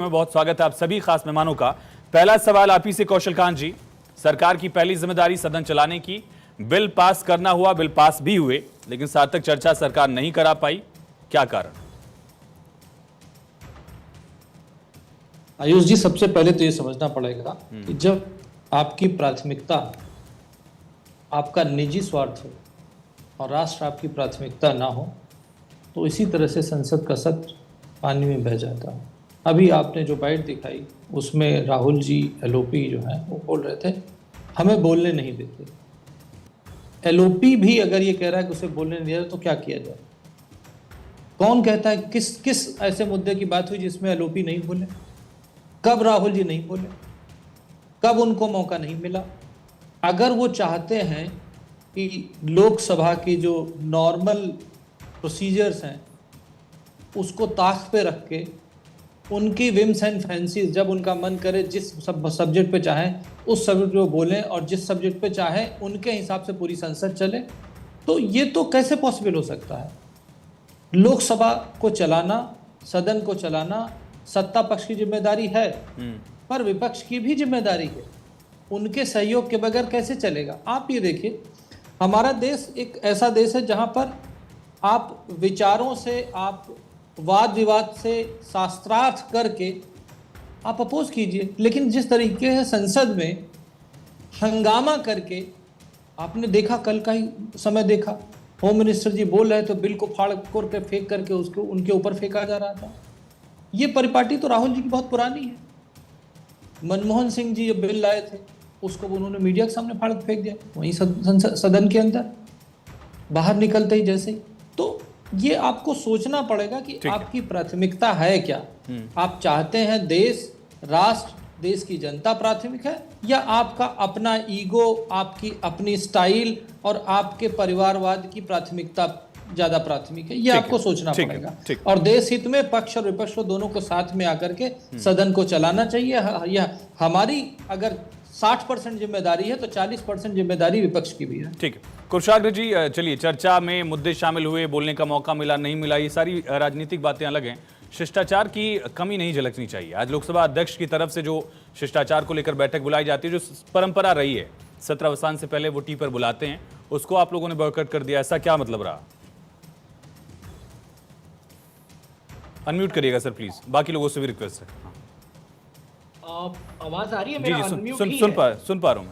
में बहुत स्वागत है आप सभी खास मेहमानों का। पहला सवाल आप ही से कौशल कांत जी, सरकार की पहली जिम्मेदारी सदन चलाने की, बिल पास करना हुआ, बिल पास भी हुए, लेकिन सार्थक चर्चा सरकार नहीं करा पाई, क्या कारण? आयुष जी, सबसे पहले तो ये समझना पड़ेगा कि जब आपकी प्राथमिकता आपका निजी स्वार्थ हो और राष्ट्र आपकी प्राथमिकता ना हो तो इसी तरह से संसद का सत्र पानी में बह जाता है। अभी आपने जो बाइट दिखाई उसमें राहुल जी एलओपी जो है वो बोल रहे थे हमें बोलने नहीं देते। एलओपी भी अगर ये कह रहा है कि उसे बोलने नहीं दिया तो क्या किया जाए? कौन कहता है? किस ऐसे मुद्दे की बात हुई जिसमें एलओपी नहीं बोले? कब राहुल जी नहीं बोले? कब उनको मौका नहीं मिला? अगर वो चाहते हैं कि लोकसभा की जो नॉर्मल प्रोसीजर्स हैं उसको ताक पे रख के उनकी विम्स एंड फैंसीज जब उनका मन करे जिस सब्जेक्ट पे चाहे उस सब्जेक्ट पे बोलें और जिस सब्जेक्ट पे चाहे उनके हिसाब से पूरी संसद चले, तो ये तो कैसे पॉसिबल हो सकता है? लोकसभा को चलाना, सदन को चलाना सत्ता पक्ष की जिम्मेदारी है, पर विपक्ष की भी जिम्मेदारी है। उनके सहयोग के बगैर कैसे चलेगा? आप ये देखिए, हमारा देश एक ऐसा देश है जहां पर आप विचारों से, आप वाद विवाद से, शास्त्रार्थ करके आप अपोज कीजिए, लेकिन जिस तरीके से संसद में हंगामा करके, आपने देखा, कल का ही समय देखा, होम मिनिस्टर जी बोल रहे तो बिल को फाड़ कर फेंक करके उसको उनके ऊपर फेंका जा रहा था। ये परिपाटी तो राहुल जी की बहुत पुरानी है। मनमोहन सिंह जी जब बिल लाए थे उसको उन्होंने मीडिया के सामने फाड़ फेंक दिया, वहीं सदन के अंदर बाहर निकलते ही जैसे ही। तो ये आपको सोचना पड़ेगा कि आपकी प्राथमिकता है क्या? आप चाहते हैं देश, राष्ट्र, देश की जनता प्राथमिक है, या आपका अपना ईगो, आपकी अपनी स्टाइल और आपके परिवारवाद की प्राथमिकता ज्यादा प्राथमिक है? ये आपको सोचना पड़ेगा। और देश हित में पक्ष और विपक्ष को दोनों को साथ में आकर के सदन को चलाना चाहिए। यह हमारी अगर 60% जिम्मेदारी है तो 40% जिम्मेदारी विपक्ष की भी है। ठीक है कुशाग्र जी, चलिए, चर्चा में मुद्दे शामिल हुए, बोलने का मौका मिला, नहीं मिला, ये सारी राजनीतिक बातें अलग हैं। शिष्टाचार की कमी नहीं झलकनी चाहिए। आज लोकसभा अध्यक्ष की तरफ से जो शिष्टाचार को लेकर बैठक बुलाई जाती है, जो परंपरा रही है, सत्र अवसान से पहले वो टी पर बुलाते हैं, उसको आप लोगों ने बॉयकॉट कर दिया, ऐसा क्या मतलब रहा? अनम्यूट करिएगा सर प्लीज, बाकी लोगों से भी रिक्वेस्ट है। आवाज आ रही है? जी जी, सुन पा रहा हूं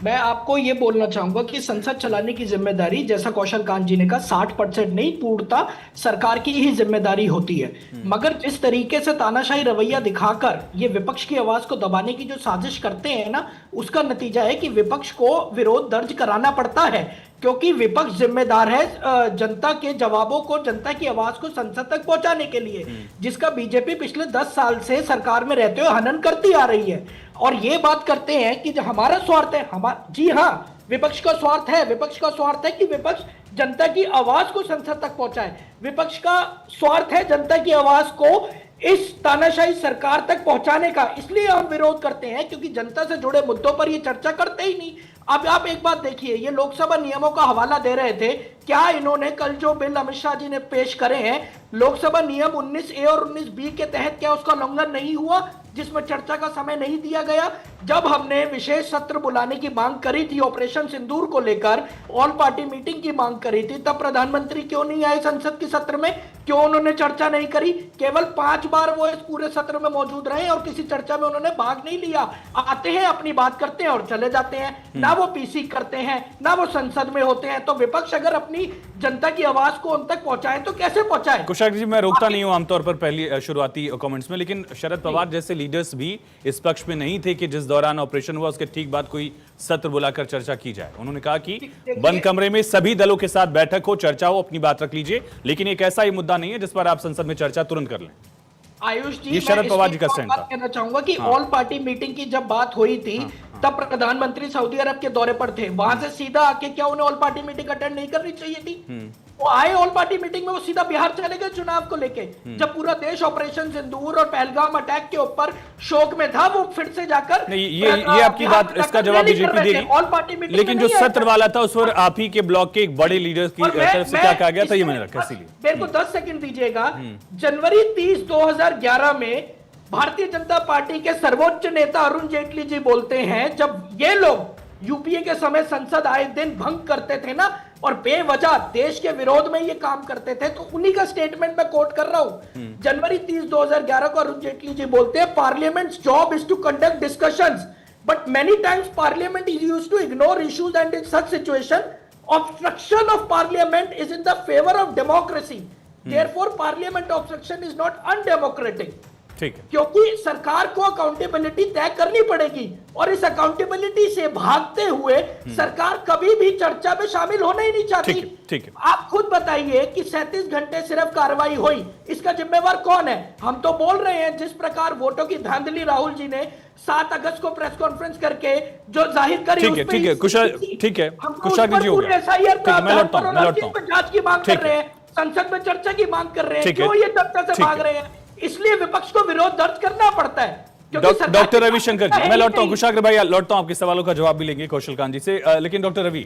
मैं आपको ये बोलना चाहूंगा कि संसद चलाने की जिम्मेदारी, जैसा कौशल कांत जी ने कहा, 60% नहीं, पूर्णतः सरकार की ही जिम्मेदारी होती है। मगर जिस तरीके से तानाशाही रवैया दिखाकर ये विपक्ष की आवाज को दबाने की जो साजिश करते हैं ना, उसका नतीजा है कि विपक्ष को विरोध दर्ज कराना पड़ता है, क्योंकि विपक्ष जिम्मेदार है जनता के जवाबों को, जनता की आवाज को संसद तक पहुंचाने के लिए, जिसका बीजेपी पिछले 10 साल से सरकार में रहते हुए हनन करती आ रही है। और ये बात करते हैं कि जो हमारा स्वार्थ है, जी हाँ, विपक्ष का स्वार्थ है। विपक्ष का स्वार्थ है कि विपक्ष जनता की आवाज को संसद तक पहुंचाए। विपक्ष का स्वार्थ है जनता की आवाज को इस तानाशाही सरकार तक पहुंचाने का। इसलिए हम विरोध करते हैं क्योंकि जनता से जुड़े मुद्दों पर ये चर्चा करते ही नहीं। अब आप एक बात देखिए, ये लोकसभा नियमों का हवाला दे रहे थे, क्या इन्होंने कल जो बिल अमित शाह जी ने पेश करे हैं, लोकसभा नियम 19A और 19B के तहत क्या उसका उल्लंघन नहीं हुआ, जिसमें चर्चा का समय नहीं दिया गया? जब हमने विशेष सत्र बुलाने की मांग करी थी, ऑपरेशन सिंदूर को लेकर ऑल पार्टी मीटिंग की मांग करी थी, तब प्रधानमंत्री क्यों नहीं आए संसद के सत्र में? क्यों उन्होंने चर्चा नहीं करी? केवल 5 बार वो इस पूरे सत्र में मौजूद रहे और किसी चर्चा में उन्होंने भाग नहीं लिया। आते हैं, अपनी बात करते हैं और चले जाते हैं। ना वो पीसी करते हैं, ना वो संसद में होते हैं। तो विपक्ष अगर अपनी जनता की आवाज को उन तक पहुंचाए तो कैसे पहुंचाए? कुशाग्र जी, मैं रोकता नहीं हूं आमतौर पर पहली शुरुआती कमेंट्स में, लेकिन शरद पवार जैसे लीडर्स भी इस पक्ष में नहीं थे कि जिस दौरान ऑपरेशन हुआ उसके ठीक बाद कोई सत्र बुलाकर चर्चा की जाए। उन्होंने कहा कि बंद कमरे में सभी दलों के साथ बैठक हो, चर्चा हो, अपनी बात रख लीजिए, लेकिन एक ऐसा ही मुद्दा नहीं है जिस पर आप संसद में चर्चा तुरंत कर लें। आयुष जी, ये शरद पवार जी का स्टैंड था। कहना चाहूंगा कि ऑल पार्टी मीटिंग की जब बात हुई थी, तब प्रधानमंत्री सऊदी अरब के दौरे पर थे। वहां से सीधा आके क्या उन्हें ऑल पार्टी मीटिंग अटेंड नहीं करनी चाहिए थी? वो आए ऑल पार्टी मीटिंग में, वो सीधा बिहार चले गए चुनाव को लेके। जब पूरा देश ऑपरेशन सिंदूर और पहलगाम अटैक के ऊपर शोक में था, वो फिर से जाकर नहीं, ये आपकी बात, इसका जवाब बीजेपी देगी। ऑल पार्टी मीटिंग, लेकिन जो सत्र वाला था उस पर आप ही के ब्लॉक के एक बड़े लीडर की तरफ से क्या कहा गया था, ये मैंने रखा, इसीलिए मेरे को 10 सेकंड दीजिएगा। जनवरी 30, 2011 में भारतीय जनता पार्टी के सर्वोच्च नेता अरुण जेटली जी बोलते हैं, जब ये लोग यूपीए के समय संसद आए दिन भंग करते थे ना और बेवजह देश के विरोध में ये काम करते थे, तो उन्हीं का स्टेटमेंट मैं कोट कर रहा हूं। जनवरी 30, 2011 को अरुण जेटली जी बोलते हैं, parliament's job is to conduct discussions but many times parliament is used to ignore issues and in such situation obstruction of parliament is in the favor of democracy. Therefore parliament obstruction is not undemocratic. ठीक है, क्योंकि सरकार को accountability तय करनी पड़ेगी और इस अकाउंटेबिलिटी से भागते हुए सरकार कभी भी चर्चा में शामिल होना ही नहीं चाहती। ठीक है। आप खुद बताइए कि 37 घंटे सिर्फ कार्रवाई हुई, इसका जिम्मेवार कौन है? हम तो बोल रहे हैं जिस प्रकार वोटों की धांधली राहुल जी ने 7 अगस्त को प्रेस कॉन्फ्रेंस करके जो जाहिर करी, ठीक है कुशाग्र, ठीक है कुशाग्र जी, हो गया, ठीक है, मैं लौटता हूं जांच की मांग कर रहे हैं, संसद में चर्चा की मांग कर रहे हैं, क्यों ये चर्चा से भाग रहे हैं? इसलिए विपक्ष को विरोध दर्ज करना पड़ता है। डॉक्टर रविशंकर जी, मैं लौटता हूं, कुशाग्र भाई लौटता हूं, आपके सवालों का जवाब भी लेंगे कौशल कांत जी से, लेकिन डॉक्टर रवि,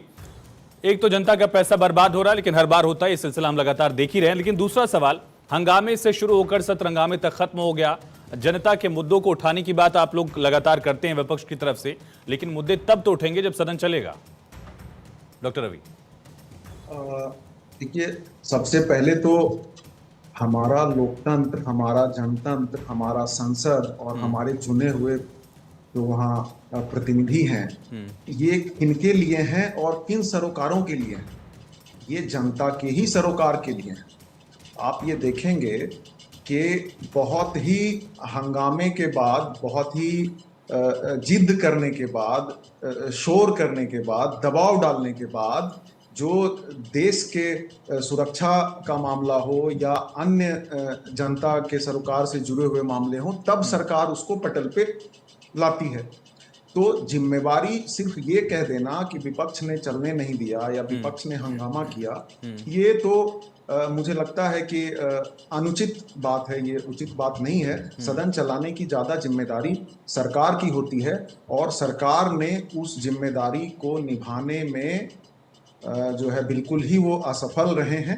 एक तो जनता का पैसा बर्बाद हो रहा है, लेकिन हर बार होता है, ये सिलसिला हम लगातार देख ही रहे हैं, लेकिन दूसरा सवाल, हंगामे से शुरू होकर सत्र हंगामे तक खत्म हो गया, जनता के मुद्दों को उठाने की बात आप लोग लगातार करते हैं विपक्ष की तरफ से, लेकिन मुद्दे तब तो उठेंगे जब सदन चलेगा। डॉक्टर रवि, देखिए, सबसे पहले तो हमारा लोकतंत्र, हमारा जनतंत्र, हमारा संसद और हमारे चुने हुए जो वहाँ प्रतिनिधि हैं, ये किनके लिए हैं और किन सरोकारों के लिए हैं? ये जनता के ही सरोकार के लिए हैं। आप ये देखेंगे कि बहुत ही हंगामे के बाद, बहुत ही जिद करने के बाद, शोर करने के बाद, दबाव डालने के बाद, जो देश के सुरक्षा का मामला हो या अन्य जनता के सरोकार से जुड़े हुए मामले हो, तब सरकार उसको पटल पे लाती है। तो जिम्मेवारी सिर्फ ये कह देना कि विपक्ष ने चलने नहीं दिया या विपक्ष ने हंगामा किया, ये तो मुझे लगता है कि अनुचित बात है, ये उचित बात नहीं है। सदन चलाने की ज़्यादा जिम्मेदारी सरकार की होती है और सरकार ने उस जिम्मेदारी को निभाने में जो है बिल्कुल ही वो असफल रहे हैं।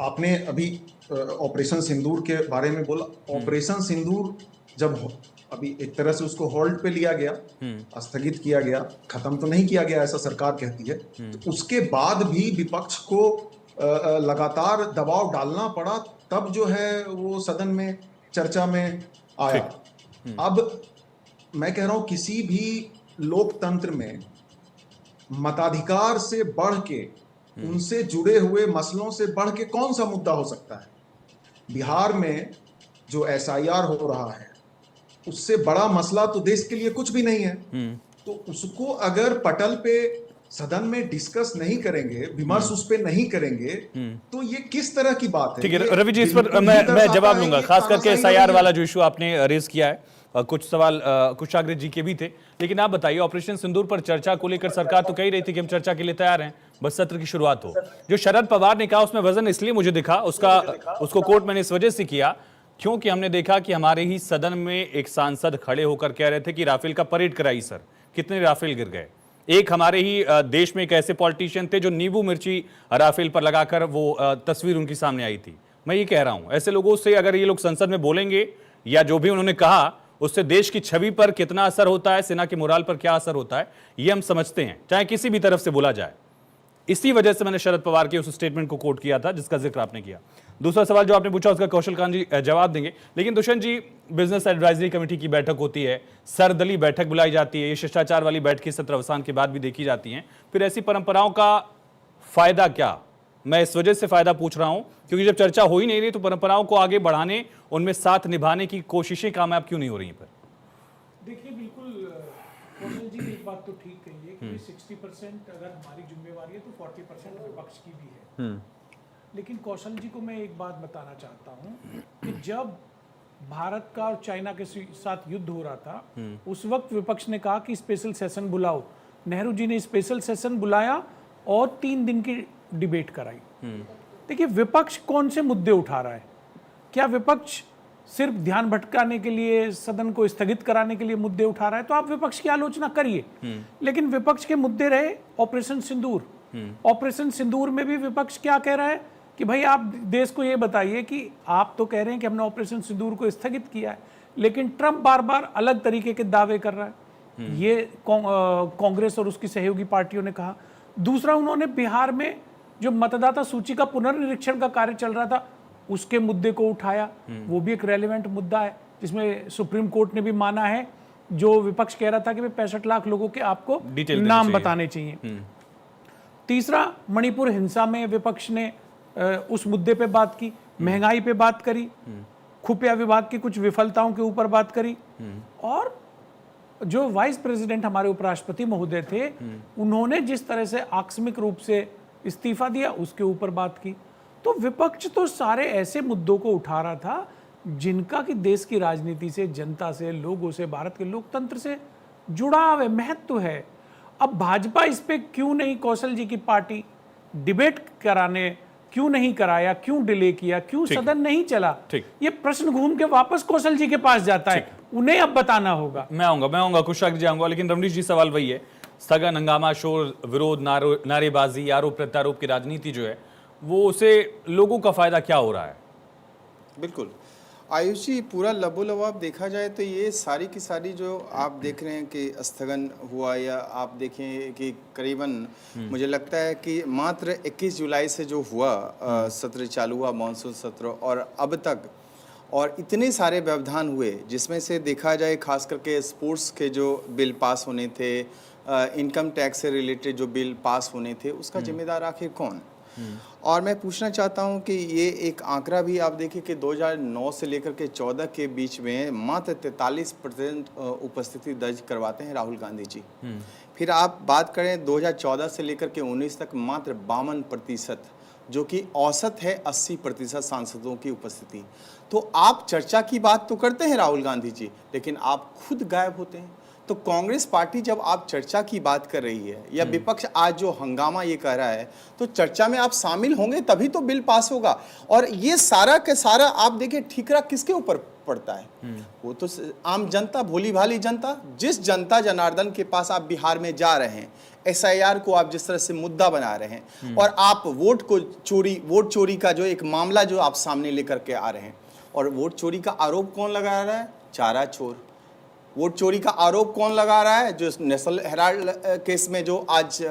आपने अभी ऑपरेशन सिंदूर के बारे में बोला। ऑपरेशन सिंदूर जब अभी एक तरह से उसको होल्ड पे लिया गया, स्थगित किया गया, खत्म तो नहीं किया गया ऐसा सरकार कहती है, तो उसके बाद भी विपक्ष को लगातार दबाव डालना पड़ा, तब जो है वो सदन में चर्चा में आया। अब मैं कह रहा हूं, किसी भी लोकतंत्र में मताधिकार से बढ़ के, उनसे जुड़े हुए मसलों से बढ़ के कौन सा मुद्दा हो सकता है? बिहार में जो SIR हो रहा है, उससे बड़ा मसला तो देश के लिए कुछ भी नहीं है। तो उसको अगर पटल पे सदन में डिस्कस नहीं करेंगे, विमर्श उस पे नहीं करेंगे, तो ये किस तरह की बात है? ठीक है रवि जी, इस पर मैं जवाब लूंगा, खास करके SIR वाला जो इशू आपने रेज किया है। कुछ सवाल कुशाग्र जी के भी थे, लेकिन आप बताइए, ऑपरेशन सिंदूर पर चर्चा को लेकर सरकार तो कह रही थी कि हम चर्चा के लिए तैयार हैं, बस सत्र की शुरुआत हो। जो शरद पवार ने कहा उसमें वजन इसलिए मुझे दिखा, उसको कोट मैंने इस वजह से किया क्योंकि हमने देखा कि हमारे ही सदन में एक सांसद खड़े होकर कह रहे थे कि राफेल का परेड कराई सर, कितने राफेल गिर गए। एक हमारे ही देश में एक ऐसे पॉलिटिशियन थे जो नींबू मिर्ची राफेल पर लगाकर वो तस्वीर उनकी सामने आई थी। मैं ये कह रहा हूं, ऐसे लोगों से अगर ये लोग संसद में बोलेंगे या जो भी उन्होंने कहा, उससे देश की छवि पर कितना असर होता है, सेना के मोराल पर क्या असर होता है, ये हम समझते हैं, चाहे किसी भी तरफ से बोला जाए। इसी वजह से मैंने शरद पवार के उस स्टेटमेंट को कोट किया था जिसका जिक्र आपने किया। दूसरा सवाल जो आपने पूछा उसका कौशल कांत जी जवाब देंगे, लेकिन दुष्यंत जी, बिजनेस एडवाइजरी कमेटी की बैठक होती है, सर्वदलीय बैठक बुलाई जाती है, ये शिष्टाचार वाली बैठकें सत्र अवसान के बाद भी देखी जाती हैं, फिर ऐसी परंपराओं का फायदा क्या? मैं इस वजह से फायदा पूछ रहा हूं क्योंकि जब चर्चा हो ही नहीं रही तो परंपराओं को आगे बढ़ाने, उनमें साथ निभाने की कोशिशें कामयाब क्यों नहीं हो रही पर? देखिए, बिल्कुल कौशल जी ने एक बात तो ठीक कही है कि 60% अगर हमारी जिम्मेवारी है तो 40% विपक्ष की भी है। लेकिन कौशल जी को मैं एक बात बताना चाहता हूं कि जब भारत का और चाइना के साथ युद्ध हो रहा था, उस वक्त विपक्ष ने कहा कि स्पेशल सेशन बुलाओ। नेहरू जी ने स्पेशल सेशन बुलाया और 3 दिन की डिबेट कराई। देखिए, विपक्ष कौन से मुद्दे उठा रहा है? क्या विपक्ष सिर्फ ध्यान भटकाने के लिए, सदन को स्थगित कराने के लिए मुद्दे उठा रहा है? तो आप विपक्ष की आलोचना करिए, लेकिन विपक्ष के मुद्दे रहे ऑपरेशन सिंदूर। ऑपरेशन सिंदूर में भी विपक्ष क्या कह रहा है? कि भाई आप देश को ये बताइए कि आप तो कह रहे हैं कि हमने ऑपरेशन सिंदूर को स्थगित किया है, लेकिन ट्रंप बार बार अलग तरीके के दावे कर रहा है। ये कांग्रेस और उसकी सहयोगी पार्टियों ने कहा। दूसरा, उन्होंने बिहार में जो मतदाता सूची का पुनर्निरीक्षण का कार्य चल रहा था उसके मुद्दे को उठाया। वो भी एक रेलेवेंट मुद्दा है जिसमें सुप्रीम कोर्ट ने भी माना है, जो विपक्ष कह रहा था कि भाई 65 लाख लोगों के आपको नाम बताने चाहिए। तीसरा, मणिपुर हिंसा में विपक्ष ने उस मुद्दे पे बात की, महंगाई पे बात करी, खुफिया विभाग की कुछ विफलताओं के ऊपर बात करी, और जो वाइस प्रेसिडेंट हमारे उपराष्ट्रपति महोदय थे उन्होंने जिस तरह से आकस्मिक रूप से इस्तीफा दिया उसके ऊपर बात की। तो विपक्ष तो सारे ऐसे मुद्दों को उठा रहा था जिनका कि देश की राजनीति से, जनता से, लोगों से, भारत के लोकतंत्र से जुड़ाव है, महत्व है। अब भाजपा इस पे क्यों नहीं, कौशल जी की पार्टी डिबेट कराने क्यों नहीं कराया, क्यों डिले किया, क्यों सदन नहीं चला, ये प्रश्न घूम के वापस कौशल जी के पास जाता है। उन्हें अब बताना होगा। मैं आऊंगा कुशाग्र जी आऊंगा, लेकिन रमनीश जी सवाल वही है, स्थगन, हंगामा, शोर, विरोध, नारेबाजी, आरोप प्रत्यारोप की राजनीति जो है वो उसे लोगों का फायदा क्या हो रहा है? बिल्कुल आयुष जी, पूरा लबोलबाब देखा जाए तो ये सारी की सारी जो आप देख रहे हैं कि स्थगन हुआ, या आप देखें कि करीबन मुझे लगता है कि मात्र 21 जुलाई से जो हुआ सत्र चालू हुआ, मानसून सत्र, और अब तक और इतने सारे व्यवधान हुए, जिसमें से देखा जाए खास करके स्पोर्ट्स के जो बिल पास होने थे, इनकम टैक्स से रिलेटेड जो बिल पास होने थे, उसका जिम्मेदार आखिर कौन? और मैं पूछना चाहता हूं कि ये एक आंकड़ा भी आप देखिए कि 2009 से लेकर के 14 के बीच में मात्र 43% उपस्थिति दर्ज करवाते हैं राहुल गांधी जी। फिर आप बात करें 2014 से लेकर के 19 तक मात्र 52%, जो कि औसत है 80% सांसदों की उपस्थिति। तो आप चर्चा की बात तो करते हैं राहुल गांधी जी, लेकिन आप खुद गायब होते हैं। तो कांग्रेस पार्टी जब आप चर्चा की बात कर रही है, या विपक्ष आज जो हंगामा ये कह रहा है, तो चर्चा में आप शामिल होंगे तभी तो बिल पास होगा। और ये सारा के सारा आप देखिए ठीकरा किसके ऊपर पड़ता है? वो तो आम जनता, भोली भाली जनता। जिस जनता जनार्दन के पास आप बिहार में जा रहे हैं, SIR को आप जिस तरह से मुद्दा बना रहे हैं, और आप वोट चोरी का जो एक मामला जो आप सामने लेकर के आ रहे हैं, और वोट चोरी का आरोप कौन लगा रहा है? चारा चोर। वोट चोरी का आरोप कौन लगा रहा है? जो नेशनल हेराल्ड केस में जो आज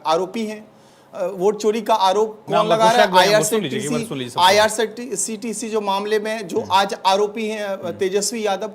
आरोपी हैं, वोट चोरी का आरोप कौन लगा रहा है? IRCTC जो मामले में जो आज आरोपी हैं तेजस्वी यादव।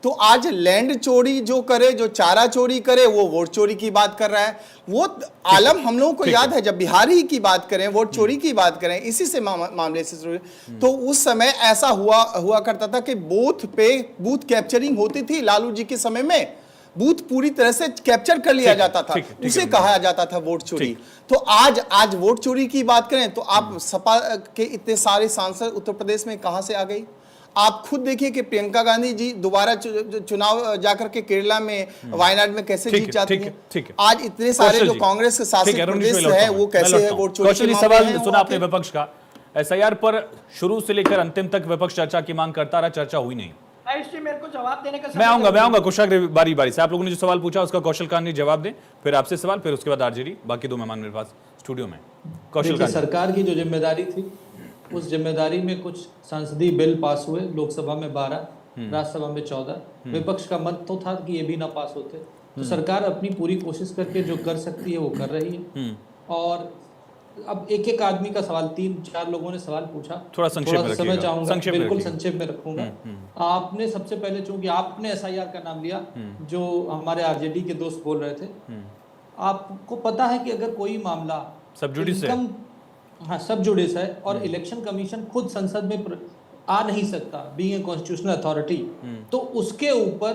तो आज लैंड चोरी जो करे, जो चारा चोरी करे, वो वोट चोरी की बात कर रहा है। वो आलम हम लोगों को याद है, जब बिहारी की बात करें, वोट चोरी की बात करें, इसी से मामले से तो उस समय ऐसा हुआ करता था कि बूथ पे बूथ कैप्चरिंग होती थी। लालू जी के समय में बूथ पूरी तरह से कैप्चर कर लिया जाता था, उसे कहा जाता था वोट चोरी। तो आज वोट चोरी की बात करें तो आप सपा के इतने सारे सांसद उत्तर प्रदेश में कहां से आ गई? आप खुद देखिए कि प्रियंका गांधी जी दोबारा चुनाव जाकर के केरला में, वायनाड में कैसे जीत जाती हैं। आज इतने सारे जो कांग्रेस के शासित प्रदेश है वो कैसे है वोट चोरी के सवाल सुना आपने विपक्ष का। SIR पर शुरू से लेकर अंतिम तक विपक्ष चर्चा की मांग करता रहा, चर्चा हुई नहीं। मेरे को जवाब देने का मैं आऊंगा कुशाग्र, बारी बारी से। आप लोगों ने जो सवाल पूछा उसका कौशल कांत जवाब दें, फिर आपसे सवाल, फिर उसके बाद RJD, बाकी दो मेहमान मेरे पास स्टूडियो में। कौशल कांत, सरकार की जो जिम्मेदारी थी, उस जिम्मेदारी में कुछ संसदीय बिल पास हुए, लोकसभा में 12, राज्यसभा में 14। विपक्ष का मत तो था कि ये भी ना पास होते। तो सरकार अपनी पूरी कोशिश करके जो कर सकती है वो कर रही है। और अब एक एक आदमी का सवाल, 3-4 लोगों ने सवाल पूछा, थोड़ा समय चाहूंगा, बिल्कुल संक्षेप में रखूंगा। आपने सबसे पहले, चूंकि आपने SIR का नाम लिया, जो हमारे RJD के दोस्त बोल रहे थे, आपको पता है कि अगर कोई मामला सब जुडिस है, हाँ सब जुडिस है, और इलेक्शन कमीशन खुद संसद में आ नहीं सकता, बीइंग ए कॉन्स्टिट्यूशनल अथॉरिटी, तो उसके ऊपर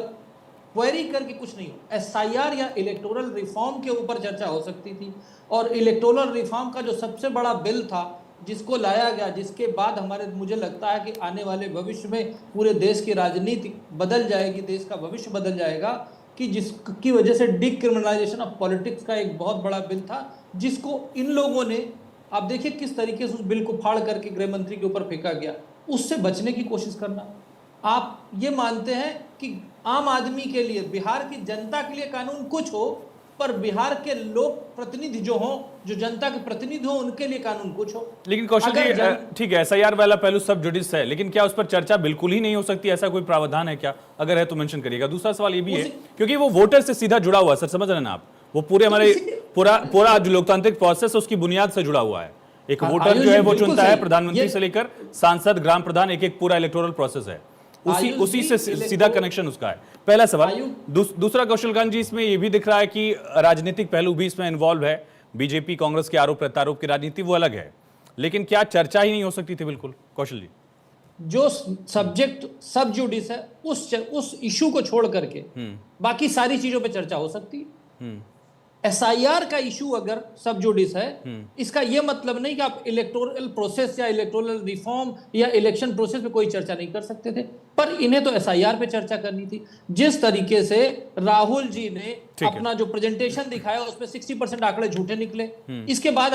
क्वेरी करके कुछ नहीं हो। SIR या इलेक्टोरल रिफॉर्म के ऊपर चर्चा हो सकती थी। और इलेक्टोरल रिफॉर्म का जो सबसे बड़ा बिल था जिसको लाया गया, जिसके बाद मुझे लगता है कि आने वाले भविष्य में पूरे देश की राजनीति बदल जाएगी, देश का भविष्य बदल जाएगा, कि जिसकी वजह से डिक्रिमिनलाइजेशन ऑफ पॉलिटिक्स का एक बहुत बड़ा बिल था, जिसको इन लोगों ने, आप देखिए किस तरीके से उस बिल को फाड़ करके गृह मंत्री के ऊपर फेंका गया। उससे बचने की कोशिश करना। आप ये मानते हैं कि आम आदमी के लिए, बिहार की जनता के लिए कानून कुछ हो, पर बिहार के लोक प्रतिनिधि जो हो, जो जनता के प्रतिनिधि हो, उनके लिए कानून कुछ हो। लेकिन कौशल अगर जी, ठीक है, एसआईआर वाला पहलू सब जुडिस है, लेकिन क्या उस पर चर्चा बिल्कुल ही नहीं हो सकती? ऐसा कोई प्रावधान है क्या? अगर है तो मेंशन करिएगा। दूसरा सवाल ये भी है, क्योंकि वो वोटर से सीधा जुड़ा हुआ है सर, समझ रहे हैं ना आप? वो पूरे हमारे पूरा जो लोकतांत्रिक प्रोसेस है उसकी बुनियाद से जुड़ा हुआ है। एक वोटर जो है वो चुनता है, प्रधानमंत्री से लेकर सांसद, ग्राम प्रधान, एक पूरा इलेक्टोरल प्रोसेस है, उसी से सीधा कनेक्शन उसका है। पहला सवाल। दूसरा कौशलकांत जी, इसमें ये भी दिख रहा है कि राजनीतिक पहलू भी इसमें इन्वॉल्व है। बीजेपी कांग्रेस के आरोप प्रत्यारोप की राजनीति वो अलग है, लेकिन क्या चर्चा ही नहीं हो सकती थी? बिल्कुल कौशल जी, जो सब्जेक्ट सब जुडिस है उस इशू को छोड़ करके बाकी सारी चीजों पे चर्चा हो सकती है। एसआईआर का इशू अगर सब जुडिस है, इसका यह मतलब नहीं कि आप इलेक्टोरल प्रोसेस या इलेक्टोरल रिफॉर्म या इलेक्शन प्रोसेस पे कोई चर्चा नहीं कर सकते थे, पर इन्हें तो एसआईआर पे चर्चा करनी थी। जिस तरीके से राहुल जी ने अपना जो प्रेजेंटेशन दिखाया उसमें 60% आंकड़े झूठे निकले। इसके बाद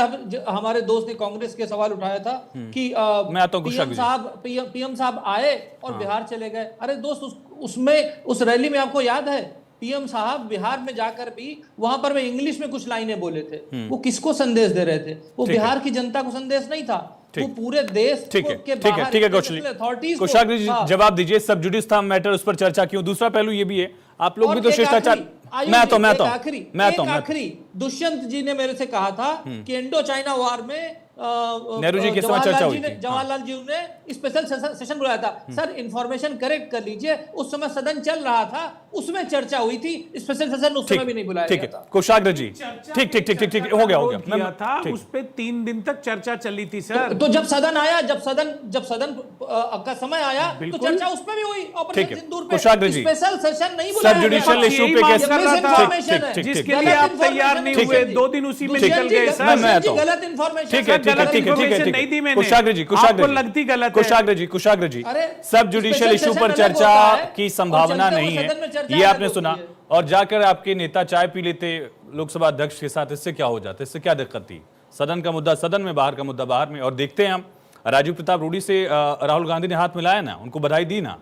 हमारे दोस्त ने कांग्रेस के सवाल उठाया था कि पीएम साहब आए और बिहार चले गए। अरे दोस्त, उसमें उस रैली में आपको याद है पीएम साहब बिहार में जाकर भी वहां पर वे इंग्लिश में कुछ लाइनें बोले थे। वो किसको संदेश दे रहे थे? वो बिहार की जनता को संदेश नहीं था, वो पूरे देश ठीक है कौशल जी, जवाब दीजिए। सब जुडिस था मैटर, उस पर चर्चा क्यों? दूसरा पहलू ये भी है, आप लोग भी तो शिष्टाचार। आखिरी दुष्यंत जी ने मेरे से कहा था कि इंडो चाइना वॉर में नेहरू जी के समय चर्चा हुई थी। जवाहरलाल जी ने स्पेशल सेशन बुलाया था। सर इंफॉर्मेशन करेक्ट कर लीजिए, उस समय सदन चल रहा था, उसमें चर्चा हुई थी, स्पेशल सेशन उस समय भी नहीं बुलाया गया था। कुशाग्र जी, ठीक हो गया था, उस पे 3 दिन तक चर्चा चली थी सर। तो जब सदन आया, जब सदन का समय आया तो चर्चा उस पे भी हुई। ऑपरेशन सिंदूर पे स्पेशल सेशन नहीं बुलाया सब जुडिशियल इशू पे कैसे, जिसके लिए आप तैयार नहीं हुए, 2 दिन उसी में निकल गए सर। गलत इंफॉर्मेशन, ठीक है कुशाग्र जी, सब जुडिशियल इशू पर चर्चा की संभावना नहीं है, ये आपने सुना। और जाकर आपके नेता चाय पी लेते लोकसभा अध्यक्ष के साथ, इससे क्या हो जाता? इससे क्या दिक्कत थी? सदन का मुद्दा सदन में, बाहर का मुद्दा बाहर में। और देखते हैं हम, राजीव प्रताप रूडी से राहुल गांधी ने हाथ मिलाया ना, उनको बधाई दी ना,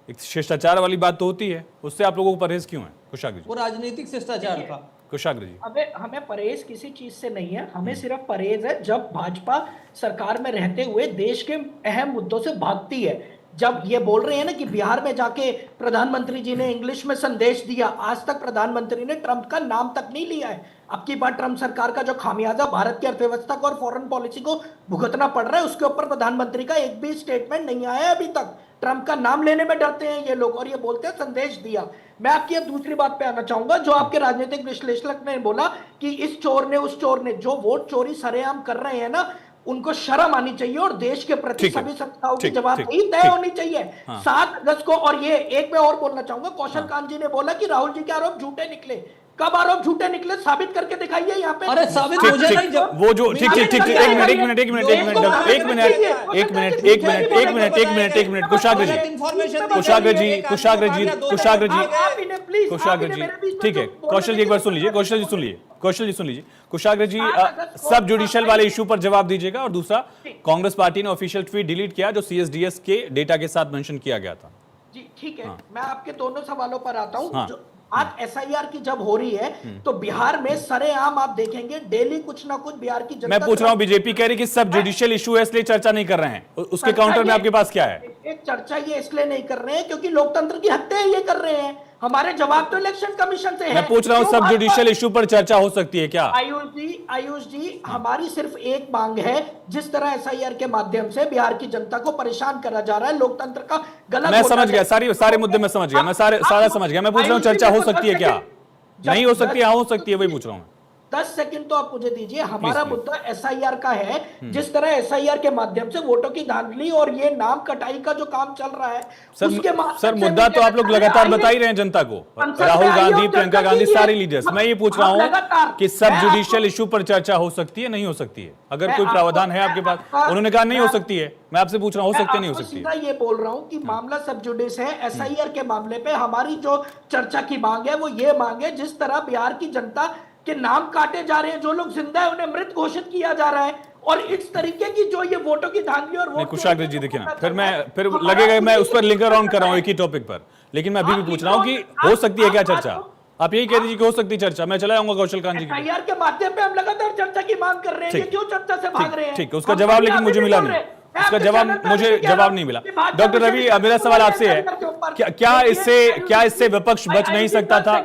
एक शिष्टाचार वाली बात तो होती है, उससे आप लोगों को परहेज क्यों है? कुशाग्र जी, वो राजनीतिक शिष्टाचार था। कुशाग्र जी, हमें परहेज किसी चीज से नहीं है, हमें सिर्फ परहेज है जब भाजपा सरकार में रहते हुए देश के अहम मुद्दों से भागती है। जब ये बोल रहे हैं ना कि बिहार में जाके प्रधानमंत्री जी ने इंग्लिश में संदेश दिया, आज तक प्रधानमंत्री ने ट्रंप का नाम तक नहीं लिया है। अब की बार ट्रंप सरकार का जो खामियाजा भारत की अर्थव्यवस्था को और फॉरेन पॉलिसी को भुगतना पड़ रहा है, उसके ऊपर प्रधानमंत्री का एक भी स्टेटमेंट नहीं आया है अभी तक। ट्रंप का नाम लेने में डरते हैं ये लोग और ये बोलते हैं संदेश दिया। मैं आपकी अब दूसरी बात पे आना चाहूंगा, जो आपके राजनीतिक विश्लेषक ने बोला कि इस चोर ने उस चोर ने, जो वोट चोरी सरेआम कर रहे हैं ना, उनको शर्म आनी चाहिए और देश के प्रति सभी संस्थाओं की जवाबदेही तय होनी चाहिए। 7 अगस्त को, और ये एक मैं और बोलना चाहूंगा, कौशलकांत जी ने बोला कि राहुल जी के आरोप झूठे निकले। कब आरोप झूठे निकले? साबित करके दिखाइए यहाँ पे। अरे साबित मुझे नहीं, जब वो जो ठीक एक मिनट कुशाग्र जी, ठीक है। कौशल जी एक बार सुन लीजिए, कौशल जी सुन लीजिए। कुशाग्र जी, सब जुडिशियल वाले इशू पर जवाब दीजिएगा। और दूसरा, कांग्रेस पार्टी ने ऑफिशियल ट्वीट डिलीट किया जो CSDS के डेटा के साथ मेंशन किया गया था। जी ठीक है, मैं आपके दोनों सवालों पर आता हूं। आज SIR की जब हो रही है तो बिहार में सरेआम आप देखेंगे डेली कुछ ना कुछ बिहार की जनता। मैं पूछ रहा हूं, बीजेपी कह रही कि सब जुडिशियल इशू है इसलिए चर्चा नहीं कर रहे हैं, उसके काउंटर में आपके पास क्या है? एक चर्चा ये इसलिए नहीं कर रहे हैं क्योंकि लोकतंत्र की हत्या ये कर रहे हैं। हमारे जवाब तो इलेक्शन कमीशन से है। मैं पूछ रहा हूं, सब जुडिशियल इशू पर चर्चा हो सकती है क्या? आयुष जी, हमारी सिर्फ एक मांग है, जिस तरह SIR के माध्यम से बिहार की जनता को परेशान करा जा रहा है, लोकतंत्र का गलत। मैं समझ गया, सारे मुद्दे में समझ गया, मैं सारा समझ गया। मैं पूछ रहा हूं, चर्चा हो सकती है क्या? नहीं हो सकती, हाँ हो सकती है, वही पूछ रहा हूं। 10 सेकंड तो आप मुझे दीजिए। हमारा मुद्दा SIR का है। जिस तरह SIR के माध्यम से वोटों की धांधली और ये नाम कटाई का जो काम चल रहा है, सर मुद्दा तो आप लोग लगातार बता ही रहे हैं जनता को, राहुल गांधी, प्रियंका गांधी, सारे लीडर्स। मैं ये पूछ रहा हूं कि सब जुडिशियल इशू पर चर्चा हो सकती है, नहीं हो सकती है? अगर कोई प्रावधान है आपके पास? उन्होंने कहा नहीं हो सकती है, मैं आपसे पूछ रहा हूं, हो सकती है नहीं हो सकती है? ये बोल रहा हूं कि मामला सब जुडिस है। SIR के मामले पे हमारी जो चर्चा की मांग है वो ये मांग है, जिस तरह बिहार की जनता के नाम काटे जा रहे हैं, जो लोग जिंदा है उन्हें मृत घोषित किया जा रहा है, और इस तरीके की जो ये वोटों की धांधली और वोट। कुशाग्र जी देखिए ना, फिर लगेगा मैं उस पर लिंकर ऑन कर रहा हूं एक ही टॉपिक पर, लेकिन मैं अभी भी पूछ रहा हूं कि हो सकती है क्या चर्चा? आप यही कह दीजिए कि हो सकती चर्चा। मैं चला आऊंगा कौशल कांत जी की। एफआईआर के माध्यम पे हम लगातार चर्चा की मांग कर रहे हैं, ये क्यों चर्चा से भाग रहे हैं? ठीक है, उसका हम जवाब कभी लेकिन आगे मुझे भी मिला बोल नहीं। रहे हैं। मैं उसका आपके जवाब चैनल पे मुझे भी कह रहा जवाब हूं नहीं मिला। कि भाजपा डॉक्टर विषय रवि, में मेरा सवाल आपसे है, के ऊपर क्या इससे विपक्ष बच नहीं सकता था?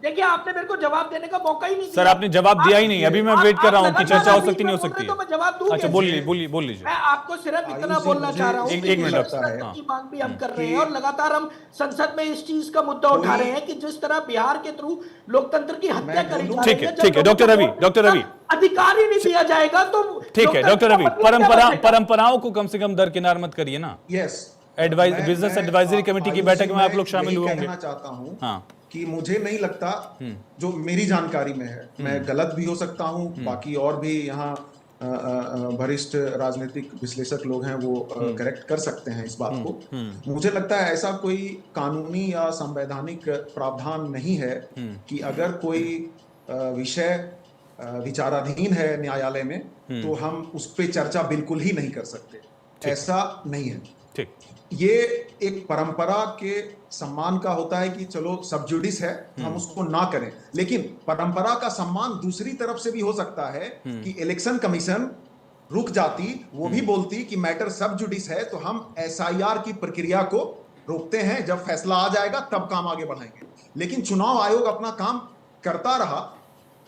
देखिए, आपने मेरे को जवाब देने का मौका ही नहीं दिया। सर आपने जवाब दिया ही नहीं, अभी मैं वेट कर रहा हूं कि चर्चा हो सकती नहीं हो सकती तो मैं जवाब दूं है। अच्छा कैसे? बोल लीजिए। मैं आपको सिर्फ इतना आयुष जी, बोलना मुझे चाह रहा हूँ एक कि मिनट जिस लगता है, तरह की मांग भी हम कर रहे हैं कि- और लगातार हम संसद में इस चीज का मुद्दा उठा रहे हैं कि जिस तरह बिहार के थ्रू लोकतंत्र की हत्या मैं करी जा बोलूं- रही ठीक है, जब ठीक है, लोगों डॉक्टर को रवि, वोट डॉक्टर रवि। अधिकार ही नहीं दिया जाएगा तो ठीक है डॉक्टर रवि, लोकतंत्र का मतलब क्या बचेगा? परंपराओं को कम से कम दरकिनार मत करिए ना। यस, बिजनेस एडवाइजरी कमेटी की बैठक में आप लोग शामिल हुए होंगे। कहना चाहता हूँ हाँ। कि मुझे नहीं लगता, जो मेरी जानकारी में है, मैं गलत भी हो सकता हूँ, बाकी और भी यहाँ वरिष्ठ राजनीतिक विश्लेषक लोग हैं, वो करेक्ट कर सकते हैं इस बात को। मुझे लगता है ऐसा कोई कानूनी या संवैधानिक प्रावधान नहीं है कि अगर कोई विषय विचाराधीन है न्यायालय में तो हम उस पर चर्चा बिल्कुल ही नहीं कर सकते, ऐसा नहीं है। ठीक, ये एक परंपरा के सम्मान का होता है कि चलो सब जुडिस है तो हम उसको ना करें, लेकिन परंपरा का सम्मान दूसरी तरफ से भी हो सकता है कि इलेक्शन कमीशन रुक जाती, वो भी बोलती कि मैटर सब जुडिस है तो हम एसआईआर की प्रक्रिया को रोकते हैं, जब फैसला आ जाएगा तब काम आगे बढ़ाएंगे। लेकिन चुनाव आयोग अपना काम करता रहा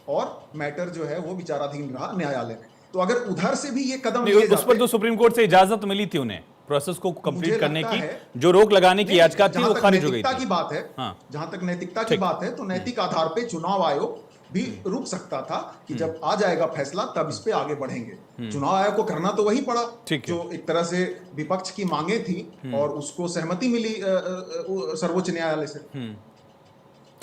और मैटर जो है वो विचाराधीन रहा न्यायालय में। तो अगर उधर से भी ये कदम लिए उस पर जाते, तो सुप्रीम कोर्ट से इजाजत मिली थी उन्हें प्रोसेस को कंप्लीट मुझे करने लगता की, है- जो रोक लगाने की याचिका थी जहां वो तक खारिज हो गई नैतिकता थी। की बात है, हाँ। जहां तक नैतिकता की ठीक। बात है तो नैतिक आधार पे चुनाव आयोग भी रुक सकता था कि जब आ जाएगा फैसला तब इस पे आगे बढ़ेंगे। चुनाव आयोग को करना तो वही पड़ा ठीक है। जो एक तरह से विपक्ष की मांगे थी और उसको सहमति मिली सर्वोच्च न्यायालय से।